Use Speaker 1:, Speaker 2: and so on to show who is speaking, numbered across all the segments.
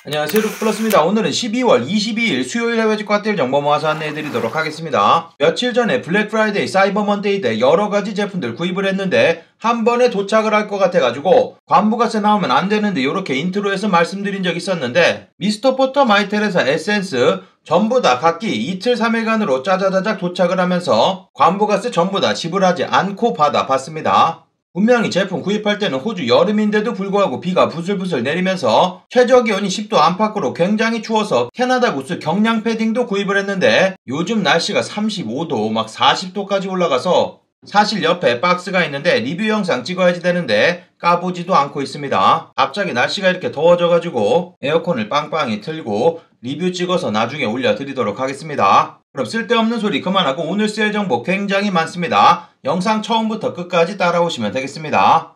Speaker 1: 안녕하세요, 루크플러스입니다. 오늘은 12월 22일 수요일 해외 집값들 정보 모아서 안내해드리도록 하겠습니다. 며칠 전에 블랙 프라이데이, 사이버 먼데이 때 여러가지 제품들 구입을 했는데 한 번에 도착을 할 것 같아가지고 관부가세 나오면 안 되는데 이렇게 인트로에서 말씀드린 적이 있었는데 미스터 포터, 마이테레사, 에센스 전부 다 각기 이틀 3일간으로 짜자자작 도착을 하면서 관부가세 전부 다 지불하지 않고 받아봤습니다. 분명히 제품 구입할 때는 호주 여름인데도 불구하고 비가 부슬부슬 내리면서 최저기온이 10도 안팎으로 굉장히 추워서 캐나다 구스 경량 패딩도 구입을 했는데 요즘 날씨가 35도 막 40도까지 올라가서 사실 옆에 박스가 있는데 리뷰 영상 찍어야지 되는데 까보지도 않고 있습니다. 갑자기 날씨가 이렇게 더워져가지고 에어컨을 빵빵히 틀고 리뷰 찍어서 나중에 올려드리도록 하겠습니다. 그럼 쓸데없는 소리 그만하고 오늘 세일 정보 굉장히 많습니다. 영상 처음부터 끝까지 따라오시면 되겠습니다.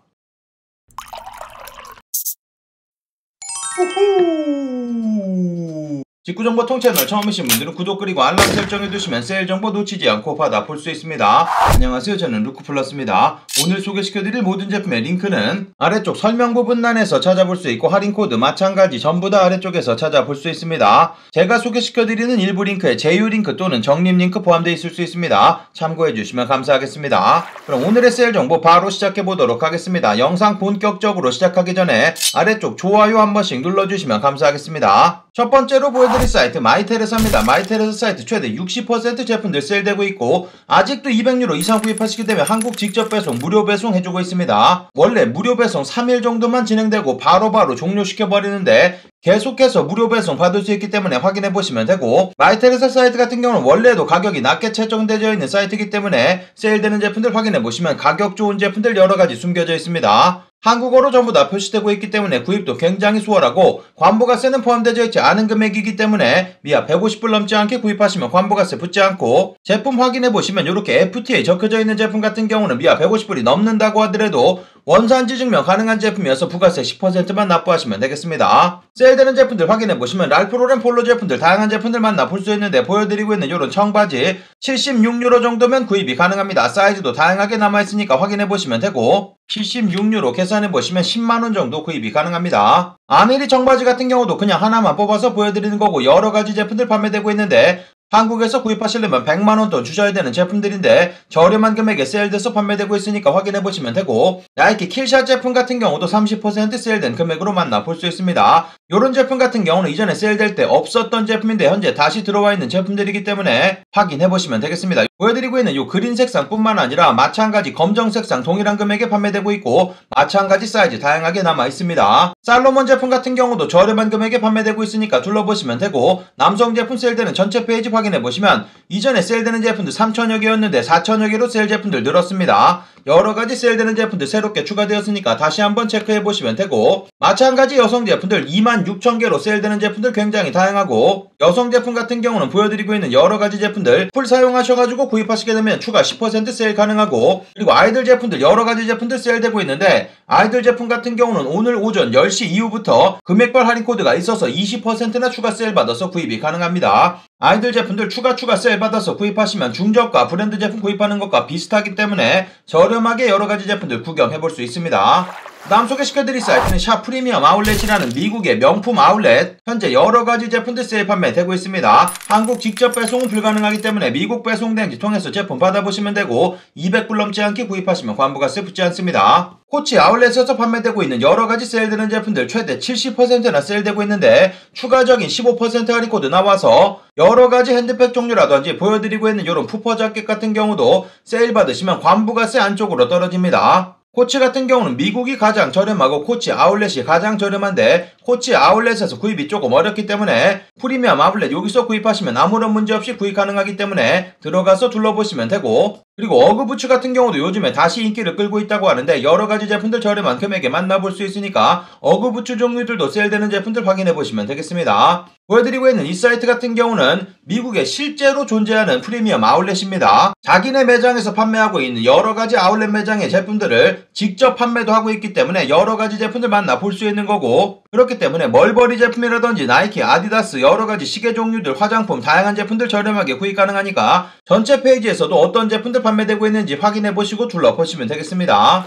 Speaker 1: 직구정보 통채널 처음이신 분들은 구독 그리고 알람 설정해두시면 세일 정보 놓치지 않고 받아볼 수 있습니다. 안녕하세요, 저는 루크플러스입니다. 오늘 소개시켜드릴 모든 제품의 링크는 아래쪽 설명 부분란에서 찾아볼 수 있고 할인코드 마찬가지 전부 다 아래쪽에서 찾아볼 수 있습니다. 제가 소개시켜드리는 일부 링크에 제휴 링크 또는 적립 링크 포함되어 있을 수 있습니다. 참고해주시면 감사하겠습니다. 그럼 오늘의 세일 정보 바로 시작해보도록 하겠습니다. 영상 본격적으로 시작하기 전에 아래쪽 좋아요 한 번씩 눌러주시면 감사하겠습니다. 첫 번째로 보여드릴 사이트 마이테레사입니다. 마이테레사 사이트 최대 60% 제품들 세일되고 있고 아직도 200유로 이상 구입하시게 되면 한국 직접 배송 무료 배송 해주고 있습니다. 원래 무료 배송 3일 정도만 진행되고 바로바로 종료시켜버리는데 계속해서 무료 배송 받을 수 있기 때문에 확인해보시면 되고 마이테레사 사이트 같은 경우는 원래도 가격이 낮게 책정되어 있는 사이트이기 때문에 세일되는 제품들 확인해보시면 가격 좋은 제품들 여러가지 숨겨져 있습니다. 한국어로 전부 다 표시되고 있기 때문에 구입도 굉장히 수월하고 관부가세는 포함되어 있지 않은 금액이기 때문에 미아 150불 넘지 않게 구입하시면 관부가세 붙지 않고 제품 확인해보시면 이렇게 FTA 적혀져 있는 제품 같은 경우는 미아 150불이 넘는다고 하더라도 원산지 증명 가능한 제품이어서 부가세 10%만 납부하시면 되겠습니다. 세일되는 제품들 확인해보시면 랄프 로렌 폴로 제품들 다양한 제품들 만나 볼 수 있는데 보여드리고 있는 이런 청바지 76유로 정도면 구입이 가능합니다. 사이즈도 다양하게 남아있으니까 확인해보시면 되고 76유로 계산해보시면 10만원 정도 구입이 가능합니다. 아메리 청바지 같은 경우도 그냥 하나만 뽑아서 보여드리는 거고 여러가지 제품들 판매되고 있는데 한국에서 구입하시려면 100만원 돈 주셔야 되는 제품들인데 저렴한 금액에 세일돼서 판매되고 있으니까 확인해보시면 되고 나이키 킬샷 제품 같은 경우도 30% 세일된 금액으로 만나볼 수 있습니다. 요런 제품 같은 경우는 이전에 세일될 때 없었던 제품인데 현재 다시 들어와 있는 제품들이기 때문에 확인해보시면 되겠습니다. 보여드리고 있는 요 그린 색상 뿐만 아니라 마찬가지 검정 색상 동일한 금액에 판매되고 있고 마찬가지 사이즈 다양하게 남아 있습니다. 살로몬 제품 같은 경우도 저렴한 금액에 판매되고 있으니까 둘러보시면 되고 남성 제품 세일되는 전체 페이지 확인해보시면 이전에 세일되는 제품들 3천여 개였는데 4천여 개로 세일 제품들 늘었습니다. 여러가지 세일되는 제품들 새롭게 추가되었으니까 다시 한번 체크해보시면 되고 마찬가지 여성 제품들 26,000개로 세일되는 제품들 굉장히 다양하고 여성 제품 같은 경우는 보여드리고 있는 여러가지 제품들 풀 사용하셔가지고 구입하시게 되면 추가 10% 세일 가능하고 그리고 아이들 제품들 여러가지 제품들 세일되고 있는데 아이들 제품 같은 경우는 오늘 오전 10시 이후부터 금액별 할인 코드가 있어서 20%나 추가 세일 받아서 구입이 가능합니다. 아이들 제품들 추가 세일 받아서 구입하시면 중저가 브랜드 제품 구입하는 것과 비슷하기 때문에 저렴하게 여러가지 제품들 구경해볼 수 있습니다. 다음 소개시켜드릴 사이트는 샵 프리미엄 아울렛이라는 미국의 명품 아울렛 현재 여러가지 제품들 세일 판매되고 있습니다. 한국 직접 배송은 불가능하기 때문에 미국 배송 대행지 통해서 제품 받아보시면 되고 200불 넘지 않게 구입하시면 관부가세 붙지 않습니다. 코치 아울렛에서 판매되고 있는 여러가지 세일되는 제품들 최대 70%나 세일되고 있는데 추가적인 15% 할인 코드 나와서 여러가지 핸드백 종류라든지 보여드리고 있는 이런 푸퍼 자켓 같은 경우도 세일 받으시면 관부가세 안쪽으로 떨어집니다. 코치 같은 경우는 미국이 가장 저렴하고 코치 아울렛이 가장 저렴한데 코치 아울렛에서 구입이 조금 어렵기 때문에 프리미엄 아울렛 여기서 구입하시면 아무런 문제 없이 구입 가능하기 때문에 들어가서 둘러보시면 되고 그리고 어그부츠 같은 경우도 요즘에 다시 인기를 끌고 있다고 하는데 여러가지 제품들 저렴한 금액에 만나볼 수 있으니까 어그부츠 종류들도 세일되는 제품들 확인해보시면 되겠습니다. 보여드리고 있는 이 사이트 같은 경우는 미국에 실제로 존재하는 프리미엄 아울렛입니다. 자기네 매장에서 판매하고 있는 여러가지 아울렛 매장의 제품들을 직접 판매도 하고 있기 때문에 여러가지 제품들 만나볼 수 있는 거고 그렇기 때문에 멀버리 제품이라든지 나이키, 아디다스 여러가지 시계 종류들, 화장품 다양한 제품들 저렴하게 구입 가능하니까 전체 페이지에서도 어떤 제품들 판매되고 있는지 확인해보시고 둘러보시면 되겠습니다.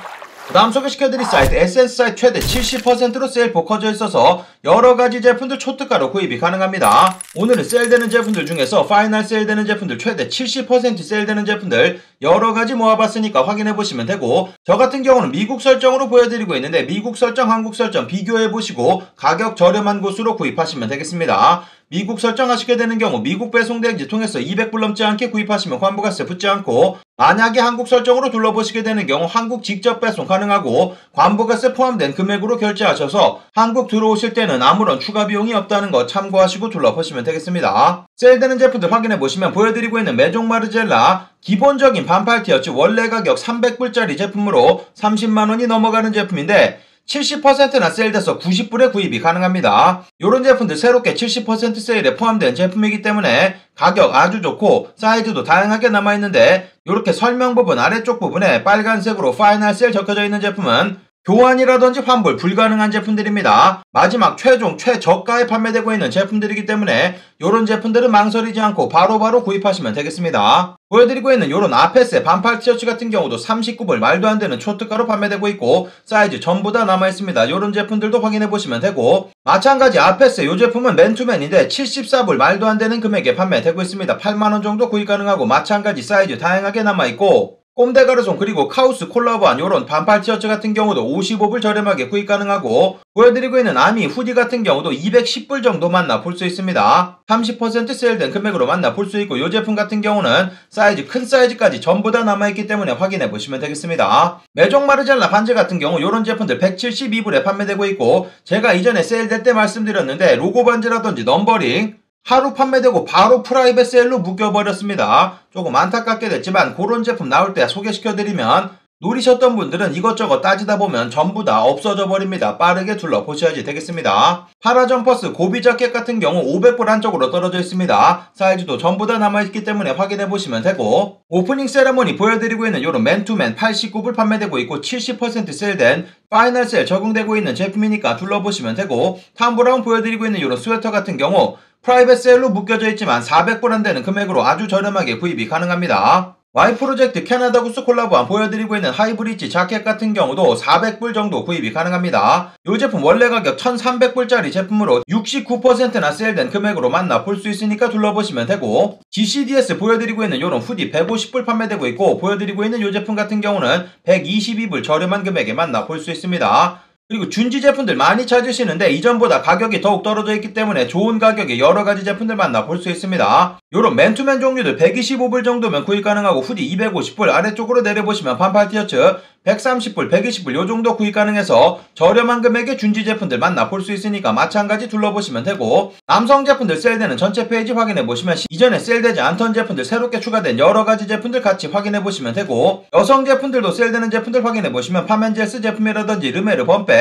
Speaker 1: 다음 소개시켜드릴 사이트 에센스 사이트 최대 70%로 세일 포커져 있어서 여러가지 제품들 초특가로 구입이 가능합니다. 오늘은 세일되는 제품들 중에서 파이널 세일되는 제품들 최대 70% 세일되는 제품들 여러가지 모아봤으니까 확인해보시면 되고, 저 같은 경우는 미국 설정으로 보여드리고 있는데 미국 설정, 한국 설정 비교해보시고 가격 저렴한 곳으로 구입하시면 되겠습니다. 미국 설정하시게 되는 경우 미국 배송 대행지 통해서 200불 넘지 않게 구입하시면 환부가세 붙지 않고, 만약에 한국 설정으로 둘러보시게 되는 경우 한국 직접 배송 가능하고 관부가세 포함된 금액으로 결제하셔서 한국 들어오실 때는 아무런 추가 비용이 없다는 거 참고하시고 둘러보시면 되겠습니다. 세일되는 제품들 확인해보시면 보여드리고 있는 메종 마르젤라 기본적인 반팔 티셔츠 원래 가격 300불짜리 제품으로 30만원이 넘어가는 제품인데 70%나 세일돼서 90불에 구입이 가능합니다. 이런 제품들 새롭게 70% 세일에 포함된 제품이기 때문에 가격 아주 좋고 사이즈도 다양하게 남아있는데, 이렇게 설명 부분 아래쪽 부분에 빨간색으로 파이널 세일 적혀져 있는 제품은 교환이라든지 환불 불가능한 제품들입니다. 마지막 최종 최저가에 판매되고 있는 제품들이기 때문에 이런 제품들은 망설이지 않고 바로바로 구입하시면 되겠습니다. 보여드리고 있는 이런 아페스 반팔 티셔츠 같은 경우도 39불 말도 안 되는 초특가로 판매되고 있고 사이즈 전부 다 남아있습니다. 이런 제품들도 확인해보시면 되고, 마찬가지 아페스 이 제품은 맨투맨인데 74불 말도 안 되는 금액에 판매되고 있습니다. 8만원 정도 구입 가능하고 마찬가지 사이즈 다양하게 남아있고, 꼼데가르송 그리고 카우스 콜라보한 요런 반팔 티셔츠 같은 경우도 55불 저렴하게 구입 가능하고, 보여드리고 있는 아미 후디 같은 경우도 210불 정도 만나볼 수 있습니다. 30% 세일된 금액으로 만나볼 수 있고, 이 제품 같은 경우는 사이즈 큰 사이즈까지 전부 다 남아있기 때문에 확인해보시면 되겠습니다. 메종 마르젤라 반지 같은 경우 요런 제품들 172불에 판매되고 있고, 제가 이전에 세일될 때 말씀드렸는데 로고 반지라든지 넘버링 하루 판매되고 바로 프라이빗 세일로 묶여버렸습니다. 조금 안타깝게 됐지만 그런 제품 나올 때 소개시켜드리면 노리셨던 분들은 이것저것 따지다 보면 전부 다 없어져 버립니다. 빠르게 둘러보셔야지 되겠습니다. 파라 점퍼스 고비 자켓 같은 경우 500불 한쪽으로 떨어져 있습니다. 사이즈도 전부 다 남아있기 때문에 확인해보시면 되고, 오프닝 세레머니 보여드리고 있는 요런 맨투맨 89불 판매되고 있고 70% 세일된 파이널 세일 적용되고 있는 제품이니까 둘러보시면 되고, 탐브라운 보여드리고 있는 요런 스웨터 같은 경우 프라이빗 세일로 묶여져 있지만 400불 안 되는 금액으로 아주 저렴하게 구입이 가능합니다. Y 프로젝트 캐나다 구스 콜라보한 보여드리고 있는 하이브리지 자켓 같은 경우도 400불 정도 구입이 가능합니다. 이 제품 원래 가격 1300불짜리 제품으로 69%나 세일된 금액으로 만나볼 수 있으니까 둘러보시면 되고, GCDS 보여드리고 있는 이런 후디 150불 판매되고 있고, 보여드리고 있는 이 제품 같은 경우는 122불 저렴한 금액에 만나볼 수 있습니다. 그리고 준지 제품들 많이 찾으시는데 이전보다 가격이 더욱 떨어져 있기 때문에 좋은 가격에 여러가지 제품들 만나볼 수 있습니다. 요런 맨투맨 종류들 125불 정도면 구입 가능하고, 후디 250불 아래쪽으로 내려보시면 반팔 티셔츠 130불, 120불 요정도 구입 가능해서 저렴한 금액의 준지 제품들 만나볼 수 있으니까 마찬가지 둘러보시면 되고, 남성 제품들 세일되는 전체 페이지 확인해보시면 이전에 세일되지 않던 제품들 새롭게 추가된 여러가지 제품들 같이 확인해보시면 되고, 여성 제품들도 세일되는 제품들 확인해보시면 파멘젤스 제품이라든지 르메르 범백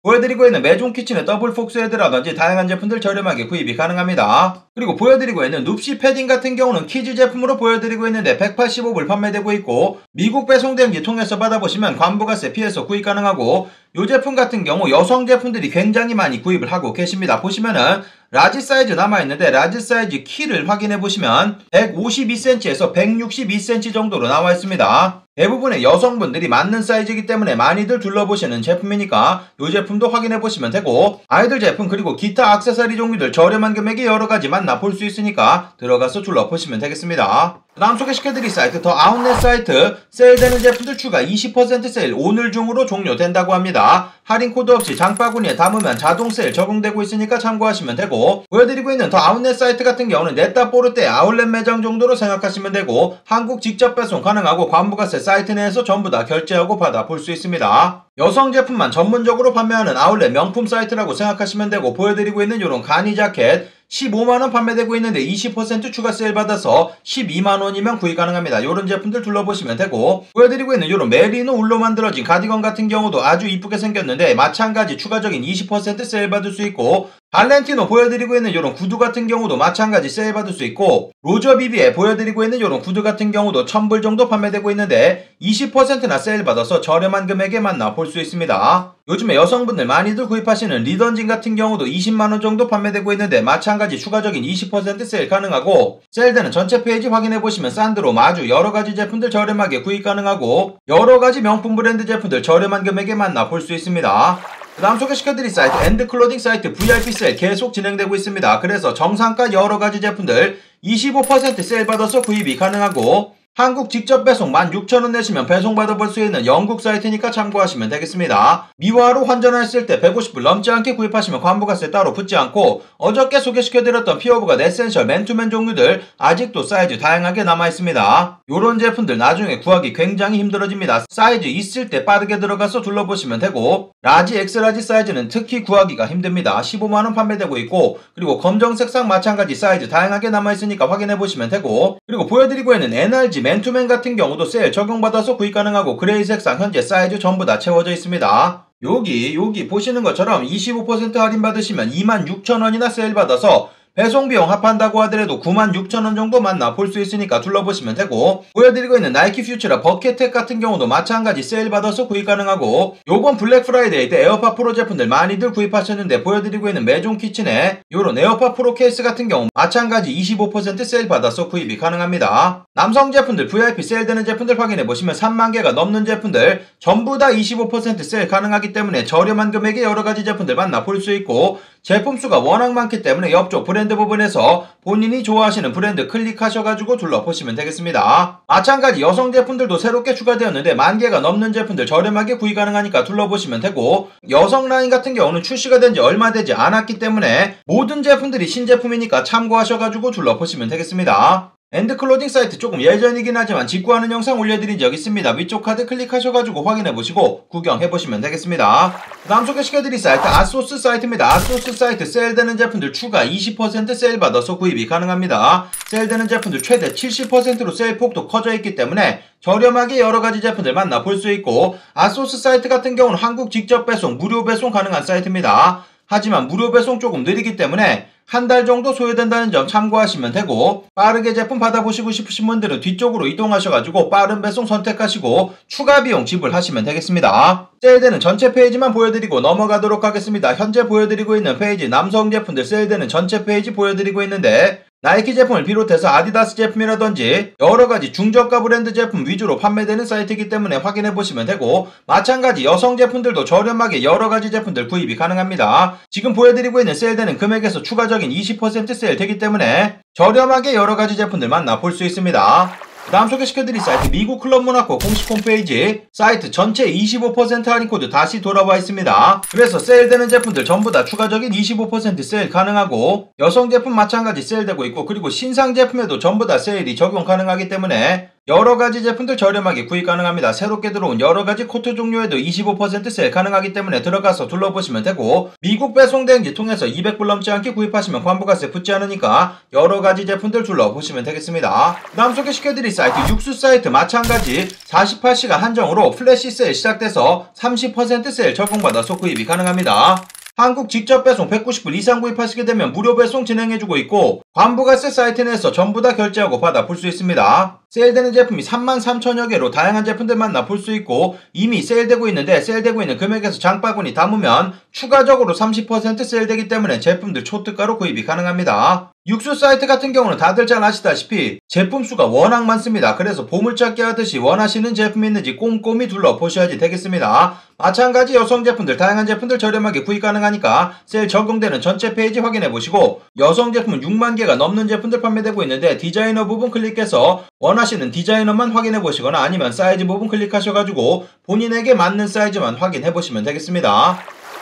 Speaker 1: 보여드리고 있는 메종 키친의 더블 폭스 헤드라든지 다양한 제품들 저렴하게 구입이 가능합니다. 그리고 보여드리고 있는 눕시 패딩 같은 경우는 키즈 제품으로 보여드리고 있는데 185불 판매되고 있고, 미국 배송 대행지 통해서 받아보시면 관부가세 피해서 구입 가능하고, 이 제품 같은 경우 여성 제품들이 굉장히 많이 구입을 하고 계십니다. 보시면은 라지 사이즈 남아있는데 라지 사이즈 키를 확인해보시면 152cm에서 162cm 정도로 나와있습니다. 대부분의 여성분들이 맞는 사이즈이기 때문에 많이들 둘러보시는 제품이니까 이 제품도 확인해보시면 되고, 아이들 제품 그리고 기타 액세서리 종류들 저렴한 금액에 여러가지 만나볼 수 있으니까 들어가서 둘러보시면 되겠습니다. 다음 소개시켜드릴 사이트 더 아웃렛 사이트 세일되는 제품들 추가 20% 세일 오늘 중으로 종료된다고 합니다. 할인 코드 없이 장바구니에 담으면 자동 세일 적용되고 있으니까 참고하시면 되고, 보여드리고 있는 더 아웃렛 사이트 같은 경우는 넷다포르테 아울렛 매장 정도로 생각하시면 되고, 한국 직접 배송 가능하고 관부가세 사이트 내에서 전부 다 결제하고 받아볼 수 있습니다. 여성 제품만 전문적으로 판매하는 아울렛 명품 사이트라고 생각하시면 되고, 보여드리고 있는 이런 가니 자켓 15만원 판매되고 있는데 20% 추가 세일 받아서 12만원이면 구입 가능합니다. 이런 제품들 둘러보시면 되고, 보여드리고 있는 이런 메리노 울로 만들어진 가디건 같은 경우도 아주 이쁘게 생겼는데 마찬가지 추가적인 20% 세일 받을 수 있고, 발렌티노 보여드리고 있는 이런 구두 같은 경우도 마찬가지 세일 받을 수 있고, 로저 비비에 보여드리고 있는 이런 구두 같은 경우도 1000불 정도 판매되고 있는데 20%나 세일 받아서 저렴한 금액에 만나볼 수 있습니다. 요즘에 여성분들 많이들 구입하시는 리던진 같은 경우도 20만원 정도 판매되고 있는데 마찬가지 추가적인 20% 세일 가능하고, 세일되는 전체 페이지 확인해보시면 산드로, 마주 여러가지 제품들 저렴하게 구입 가능하고 여러가지 명품 브랜드 제품들 저렴한 금액에 만나볼 수 있습니다. 그 다음 소개시켜드릴 사이트 엔드클로딩 사이트 VIP 세일 계속 진행되고 있습니다. 그래서 정상가 여러가지 제품들 25% 세일 받아서 구입이 가능하고, 한국 직접 배송 16,000원 내시면 배송 받아볼 수 있는 영국 사이트니까 참고하시면 되겠습니다. 미화로 환전했을 때 150불 넘지 않게 구입하시면 관부가세 따로 붙지 않고, 어저께 소개시켜드렸던 피어브가 에센셜 맨투맨 종류들 아직도 사이즈 다양하게 남아있습니다. 요런 제품들 나중에 구하기 굉장히 힘들어집니다. 사이즈 있을 때 빠르게 들어가서 둘러보시면 되고, 라지, 엑스라지 사이즈는 특히 구하기가 힘듭니다. 15만원 판매되고 있고, 그리고 검정색상 마찬가지 사이즈 다양하게 남아있으니까 확인해보시면 되고, 그리고 보여드리고 있는 NRG 맨투맨 같은 경우도 세일 적용받아서 구입 가능하고, 그레이 색상 현재 사이즈 전부 다 채워져 있습니다. 여기 보시는 것처럼 25% 할인 받으시면 26,000원이나 세일 받아서 배송비용 합한다고 하더라도 96,000원 정도 만나볼 수 있으니까 둘러보시면 되고, 보여드리고 있는 나이키 퓨처라 버켓텍 같은 경우도 마찬가지 세일 받아서 구입 가능하고, 요번 블랙 프라이데이 때 에어팟 프로 제품들 많이들 구입하셨는데 보여드리고 있는 메종 키친에 요런 에어팟 프로 케이스 같은 경우 마찬가지 25% 세일 받아서 구입이 가능합니다. 남성 제품들 VIP 세일되는 제품들 확인해보시면 30,000개가 넘는 제품들 전부 다 25% 세일 가능하기 때문에 저렴한 금액의 여러가지 제품들 만나볼 수 있고, 제품 수가 워낙 많기 때문에 옆쪽 브랜드 부분에서 본인이 좋아하시는 브랜드 클릭하셔가지고 둘러보시면 되겠습니다. 마찬가지 여성 제품들도 새롭게 추가되었는데 10,000개가 넘는 제품들 저렴하게 구입 가능하니까 둘러보시면 되고, 여성 라인 같은 경우는 출시가 된 지 얼마 되지 않았기 때문에 모든 제품들이 신제품이니까 참고하셔가지고 둘러보시면 되겠습니다. 엔드클로딩 사이트 조금 예전이긴 하지만 직구하는 영상 올려드린 적 있습니다. 위쪽 카드 클릭하셔가지고 확인해보시고 구경해보시면 되겠습니다. 그 다음 소개시켜드릴 사이트 아소스 사이트입니다. 아소스 사이트 세일되는 제품들 추가 20% 세일 받아서 구입이 가능합니다. 세일되는 제품들 최대 70%로 세일 폭도 커져 있기 때문에 저렴하게 여러가지 제품들 만나볼 수 있고, 아소스 사이트 같은 경우는 한국 직접 배송, 무료 배송 가능한 사이트입니다. 하지만 무료 배송 조금 느리기 때문에 한 달 정도 소요된다는 점 참고하시면 되고, 빠르게 제품 받아보시고 싶으신 분들은 뒤쪽으로 이동하셔가지고 빠른 배송 선택하시고 추가 비용 지불하시면 되겠습니다. 세일되는 전체 페이지만 보여드리고 넘어가도록 하겠습니다. 현재 보여드리고 있는 페이지 남성 제품들 세일되는 전체 페이지 보여드리고 있는데, 나이키 제품을 비롯해서 아디다스 제품이라든지 여러가지 중저가 브랜드 제품 위주로 판매되는 사이트이기 때문에 확인해보시면 되고, 마찬가지 여성 제품들도 저렴하게 여러가지 제품들 구입이 가능합니다. 지금 보여드리고 있는 세일되는 금액에서 추가적인 20% 세일 되기 때문에 저렴하게 여러가지 제품들 만나볼 수 있습니다. 그 다음 소개시켜드릴 사이트 미국 클럽 모나코 공식 홈페이지 사이트 전체 25% 할인 코드 다시 돌아와 있습니다. 그래서 세일되는 제품들 전부 다 추가적인 25% 세일 가능하고, 여성 제품 마찬가지 세일되고 있고, 그리고 신상 제품에도 전부 다 세일이 적용 가능하기 때문에 여러가지 제품들 저렴하게 구입 가능합니다. 새롭게 들어온 여러가지 코트 종류에도 25% 세일 가능하기 때문에 들어가서 둘러보시면 되고, 미국 배송 대행지 통해서 200불 넘지 않게 구입하시면 관부가세 붙지 않으니까 여러가지 제품들 둘러보시면 되겠습니다. 그 다음 소개시켜드릴 사이트 육수 사이트 마찬가지 48시간 한정으로 플래시 세일 시작돼서 30% 세일 적용받아서 구입이 가능합니다. 한국 직접 배송 190불 이상 구입하시게 되면 무료 배송 진행해주고 있고, 관부가세 사이트 내에서 전부 다 결제하고 받아볼 수 있습니다. 세일되는 제품이 33,000여 개로 다양한 제품들 만나볼 수 있고, 이미 세일되고 있는데 세일되고 있는 금액에서 장바구니 담으면 추가적으로 30% 세일되기 때문에 제품들 초특가로 구입이 가능합니다. 육수 사이트 같은 경우는 다들 잘 아시다시피 제품 수가 워낙 많습니다. 그래서 보물찾기 하듯이 원하시는 제품이 있는지 꼼꼼히 둘러보셔야지 되겠습니다. 마찬가지 여성 제품들 다양한 제품들 저렴하게 구입 가능하니까 세일 적용되는 전체 페이지 확인해보시고, 여성 제품은 60,000개가 넘는 제품들 판매되고 있는데 디자이너 부분 클릭해서 원하시는 디자이너만 확인해보시거나 아니면 사이즈 부분 클릭하셔가지고 본인에게 맞는 사이즈만 확인해보시면 되겠습니다.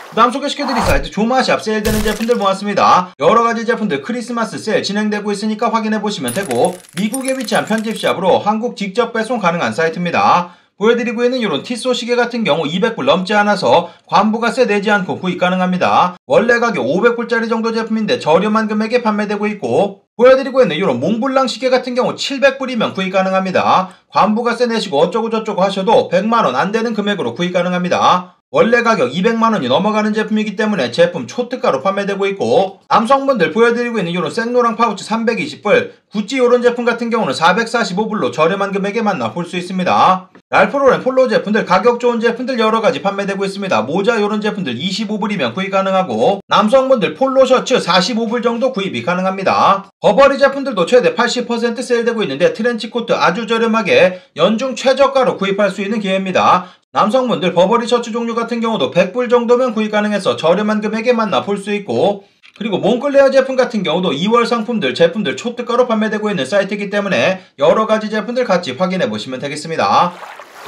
Speaker 1: 그 다음 소개시켜드릴 사이트 조마샵 세일되는 제품들 모았습니다. 여러가지 제품들 크리스마스 세일 진행되고 있으니까 확인해보시면 되고, 미국에 위치한 편집샵으로 한국 직접 배송 가능한 사이트입니다. 보여드리고 있는 이런 티소 시계 같은 경우 200불 넘지 않아서 관부가세 내지 않고 구입 가능합니다. 원래 가격 500불짜리 정도 제품인데 저렴한 금액에 판매되고 있고, 보여드리고 있는 이런 몽블랑 시계 같은 경우 700불이면 구입 가능합니다. 관부가세 내시고 어쩌고저쩌고 하셔도 100만원 안되는 금액으로 구입 가능합니다. 원래 가격 200만원이 넘어가는 제품이기 때문에 제품 초특가로 판매되고 있고, 남성분들 보여드리고 있는 이런 생로랑 파우치 320불, 구찌 이런 제품 같은 경우는 445불로 저렴한 금액에 만나볼 수 있습니다. 랄프로렌 폴로 제품들 가격 좋은 제품들 여러가지 판매되고 있습니다. 모자 이런 제품들 25불이면 구입 가능하고, 남성분들 폴로 셔츠 45불 정도 구입이 가능합니다. 버버리 제품들도 최대 80% 세일되고 있는데 트렌치코트 아주 저렴하게 연중 최저가로 구입할 수 있는 기회입니다. 남성분들 버버리 셔츠 종류 같은 경우도 100불 정도면 구입 가능해서 저렴한 금액에 만나볼 수 있고, 그리고 몽클레어 제품 같은 경우도 2월 상품들 제품들 초특가로 판매되고 있는 사이트이기 때문에 여러가지 제품들 같이 확인해 보시면 되겠습니다.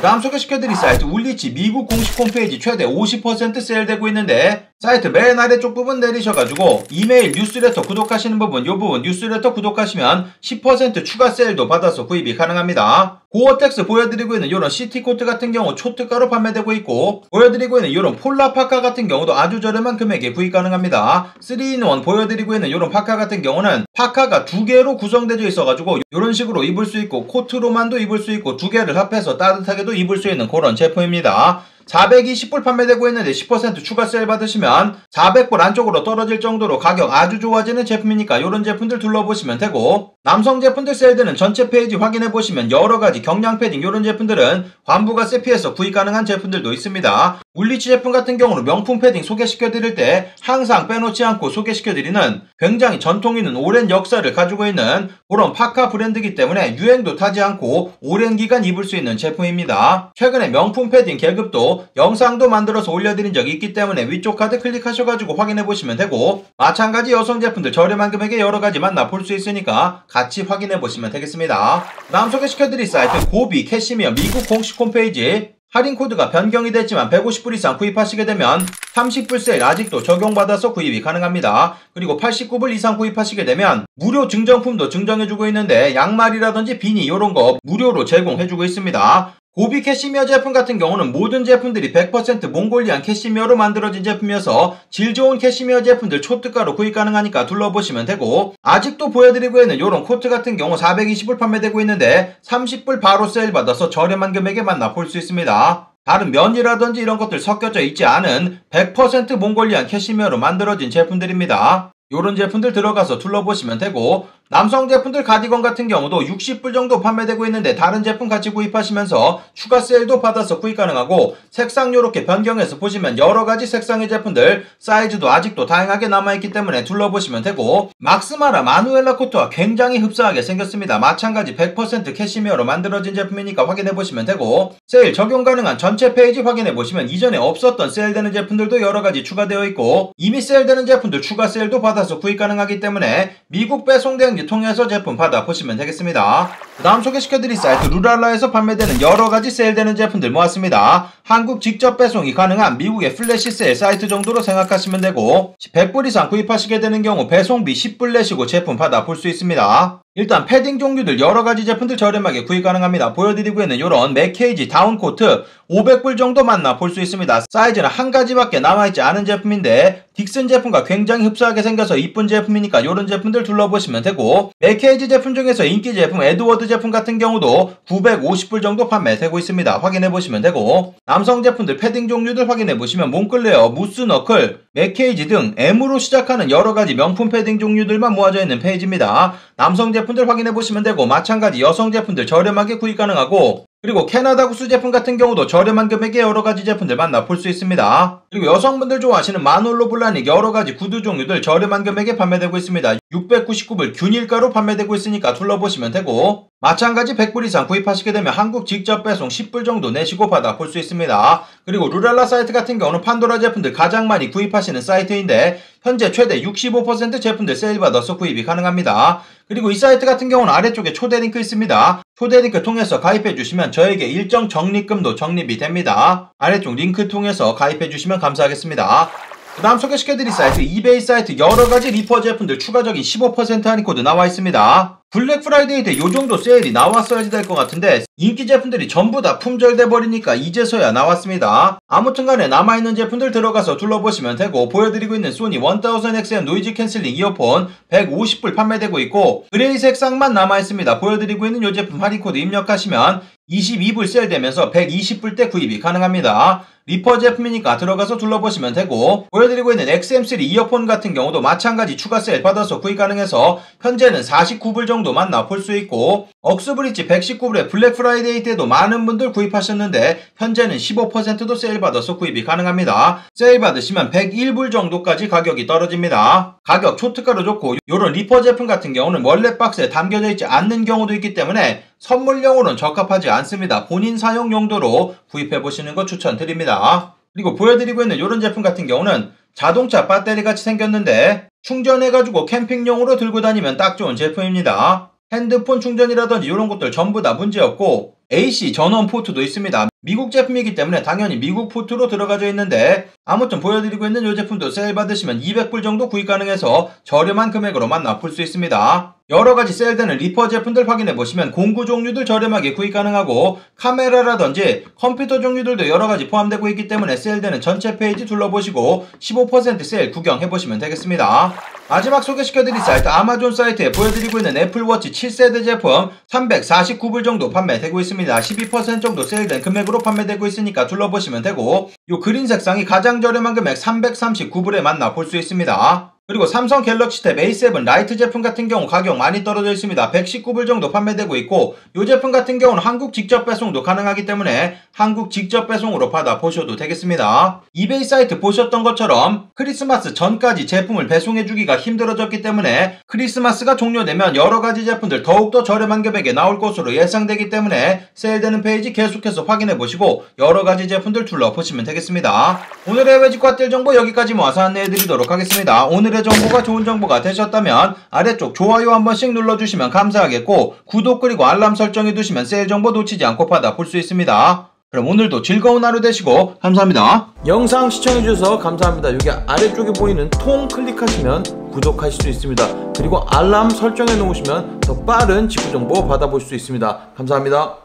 Speaker 1: 다음 소개시켜드릴 사이트 울리치 미국 공식 홈페이지 최대 50% 세일되고 있는데, 사이트 맨 아래쪽 부분 내리셔가지고 이메일 뉴스레터 구독하시는 부분, 이 부분 뉴스레터 구독하시면 10% 추가 세일도 받아서 구입이 가능합니다. 고어텍스 보여드리고 있는 이런 시티코트 같은 경우 초특가로 판매되고 있고, 보여드리고 있는 이런 폴라 파카 같은 경우도 아주 저렴한 금액에 구입 가능합니다. 3in1 보여드리고 있는 이런 파카 같은 경우는 파카가 2개로 구성되어 있어가지고 이런 식으로 입을 수 있고 코트로만도 입을 수 있고 2개를 합해서 따뜻하게도 입을 수 있는 그런 제품입니다. 420불 판매되고 있는데 10% 추가 세일 받으시면 400불 안쪽으로 떨어질 정도로 가격 아주 좋아지는 제품이니까 이런 제품들 둘러보시면 되고, 남성 제품들 세일되는 전체 페이지 확인해보시면 여러가지 경량 패딩 이런 제품들은 관부가 세피에서 구입 가능한 제품들도 있습니다. 울리치 제품 같은 경우는 명품 패딩 소개시켜드릴 때 항상 빼놓지 않고 소개시켜드리는 굉장히 전통 있는 오랜 역사를 가지고 있는 그런 파카 브랜드이기 때문에 유행도 타지 않고 오랜 기간 입을 수 있는 제품입니다. 최근에 명품 패딩 계급도 영상도 만들어서 올려드린 적이 있기 때문에 위쪽 카드 클릭하셔가지고 확인해보시면 되고, 마찬가지 여성 제품들 저렴한 금액에 여러가지 만나볼 수 있으니까 같이 확인해보시면 되겠습니다. 다음 소개시켜드릴 사이트 고비 캐시미어 미국 공식 홈페이지, 할인 코드가 변경이 됐지만 150불 이상 구입하시게 되면 30불 세일 아직도 적용받아서 구입이 가능합니다. 그리고 89불 이상 구입하시게 되면 무료 증정품도 증정해주고 있는데 양말이라든지 비니 이런거 무료로 제공해주고 있습니다. 고비 캐시미어 제품 같은 경우는 모든 제품들이 100% 몽골리안 캐시미어로 만들어진 제품이어서 질 좋은 캐시미어 제품들 초특가로 구입 가능하니까 둘러보시면 되고, 아직도 보여드리고 있는 이런 코트 같은 경우 420불 판매되고 있는데 30불 바로 세일 받아서 저렴한 금액에 만나볼 수 있습니다. 다른 면이라든지 이런 것들 섞여져 있지 않은 100% 몽골리안 캐시미어로 만들어진 제품들입니다. 이런 제품들 들어가서 둘러보시면 되고, 남성 제품들 가디건 같은 경우도 60불 정도 판매되고 있는데 다른 제품 같이 구입하시면서 추가 세일도 받아서 구입 가능하고, 색상 요렇게 변경해서 보시면 여러가지 색상의 제품들 사이즈도 아직도 다양하게 남아있기 때문에 둘러보시면 되고, 막스마라 마누엘라 코트와 굉장히 흡사하게 생겼습니다. 마찬가지 100% 캐시미어로 만들어진 제품이니까 확인해보시면 되고, 세일 적용 가능한 전체 페이지 확인해보시면 이전에 없었던 세일되는 제품들도 여러가지 추가되어 있고, 이미 세일되는 제품들 추가 세일도 받아서 구입 가능하기 때문에 미국 배송 대행지 통해서 제품 받아보시면 되겠습니다. 그 다음 소개시켜드릴 사이트 루랄라에서 판매되는 여러가지 세일되는 제품들 모았습니다. 한국 직접 배송이 가능한 미국의 플래시 세일 사이트 정도로 생각하시면 되고, 100불 이상 구입하시게 되는 경우 배송비 10불 내시고 제품 받아볼 수 있습니다. 일단 패딩 종류들 여러가지 제품들 저렴하게 구입 가능합니다. 보여드리고 있는 이런 맥케이지 다운코트 500불 정도 만나볼 수 있습니다. 사이즈는 한 가지밖에 남아있지 않은 제품인데 딕슨 제품과 굉장히 흡사하게 생겨서 이쁜 제품이니까 이런 제품들 둘러보시면 되고, 맥케이지 제품 중에서 인기 제품 에드워드 제품 같은 경우도 950불 정도 판매되고 있습니다. 확인해보시면 되고, 남성 제품들 패딩 종류들 확인해보시면 몽클레어, 무스너클, 맥케이지 등 M으로 시작하는 여러가지 명품 패딩 종류들만 모아져 있는 페이지입니다. 남성 제품들 확인해보시면 되고, 마찬가지 여성 제품들 저렴하게 구입 가능하고, 그리고 캐나다 구스 제품 같은 경우도 저렴한 금액의 여러가지 제품들 만나볼 수 있습니다. 그리고 여성분들 좋아하시는 마놀로 블라닉 여러가지 구두 종류들 저렴한 금액에 판매되고 있습니다. 699불 균일가로 판매되고 있으니까 둘러보시면 되고, 마찬가지 100불 이상 구입하시게 되면 한국 직접 배송 10불 정도 내시고 받아볼 수 있습니다. 그리고 루랄라 사이트 같은 경우는 판도라 제품들 가장 많이 구입하시는 사이트인데 현재 최대 65% 제품들 세일받아서 구입이 가능합니다. 그리고 이 사이트 같은 경우는 아래쪽에 초대 링크 있습니다. 초대 링크 통해서 가입해주시면 저에게 일정 적립금도 적립이 됩니다. 아래쪽 링크 통해서 가입해주시면 감사하겠습니다. 그 다음 소개시켜드릴 사이트 이베이 사이트 여러가지 리퍼 제품들 추가적인 15% 할인 코드 나와 있습니다. 블랙 프라이데이 때 요정도 세일이 나왔어야지 될 것 같은데 인기 제품들이 전부 다 품절돼 버리니까 이제서야 나왔습니다. 아무튼간에 남아있는 제품들 들어가서 둘러보시면 되고, 보여드리고 있는 소니 1000XM 노이즈 캔슬링 이어폰 150불 판매되고 있고, 그레이 색상만 남아있습니다. 보여드리고 있는 이 제품 할인 코드 입력하시면 22불 세일되면서 120불대 구입이 가능합니다. 리퍼 제품이니까 들어가서 둘러보시면 되고, 보여드리고 있는 XM3 이어폰 같은 경우도 마찬가지 추가 세일 받아서 구입 가능해서 현재는 49불 정도 만나볼 수 있고, 억스브릿지 119불에 블랙 프라이데이 때도 많은 분들 구입하셨는데 현재는 15%도 세일 받아서 구입이 가능합니다. 세일 받으시면 101불 정도까지 가격이 떨어집니다. 가격 초특가로 좋고, 요런 리퍼 제품 같은 경우는 원래 박스에 담겨져 있지 않는 경우도 있기 때문에 선물용으로는 적합하지 않습니다. 본인 사용 용도로 구입해 보시는 거 추천드립니다. 그리고 보여드리고 있는 이런 제품 같은 경우는 자동차 배터리 같이 생겼는데 충전해가지고 캠핑용으로 들고 다니면 딱 좋은 제품입니다. 핸드폰 충전이라든지 이런 것들 전부 다 문제없고 AC 전원 포트도 있습니다. 미국 제품이기 때문에 당연히 미국 포트로 들어가져 있는데, 아무튼 보여드리고 있는 이 제품도 세일 받으시면 200불 정도 구입 가능해서 저렴한 금액으로 만나볼 수 있습니다. 여러가지 세일되는 리퍼 제품들 확인해보시면 공구 종류들 저렴하게 구입 가능하고 카메라라든지 컴퓨터 종류들도 여러가지 포함되고 있기 때문에 세일되는 전체 페이지 둘러보시고 15% 세일 구경해보시면 되겠습니다. 마지막 소개시켜드릴 사이트 아마존 사이트에 보여드리고 있는 애플워치 7세대 제품 349불 정도 판매되고 있습니다. 12% 정도 세일된 금액으로 판매되고 있으니까 둘러보시면 되고, 요 그린 색상이 가장 저렴한 금액 339불에 만나볼 수 있습니다. 그리고 삼성 갤럭시 탭 A7 라이트 제품 같은 경우 가격 많이 떨어져 있습니다. 119불 정도 판매되고 있고, 이 제품 같은 경우는 한국 직접 배송도 가능하기 때문에 한국 직접 배송으로 받아보셔도 되겠습니다. 이베이 사이트 보셨던 것처럼 크리스마스 전까지 제품을 배송해주기가 힘들어졌기 때문에 크리스마스가 종료되면 여러가지 제품들 더욱더 저렴한 금액에 나올 것으로 예상되기 때문에 세일되는 페이지 계속해서 확인해보시고 여러가지 제품들 둘러보시면 되겠습니다. 오늘의 해외 직구핫딜 정보 여기까지 모아서 안내해드리도록 하겠습니다. 오늘의 정보가 좋은 정보가 되셨다면 아래쪽 좋아요 한 번씩 눌러주시면 감사하겠고, 구독 그리고 알람 설정해두시면 세일 정보 놓치지 않고 받아볼 수 있습니다. 그럼 오늘도 즐거운 하루 되시고 감사합니다. 영상 시청해주셔서 감사합니다. 여기 아래쪽에 보이는 통 클릭하시면 구독하실 수 있습니다. 그리고 알람 설정해 놓으시면 더 빠른 직구 정보 받아볼 수 있습니다. 감사합니다.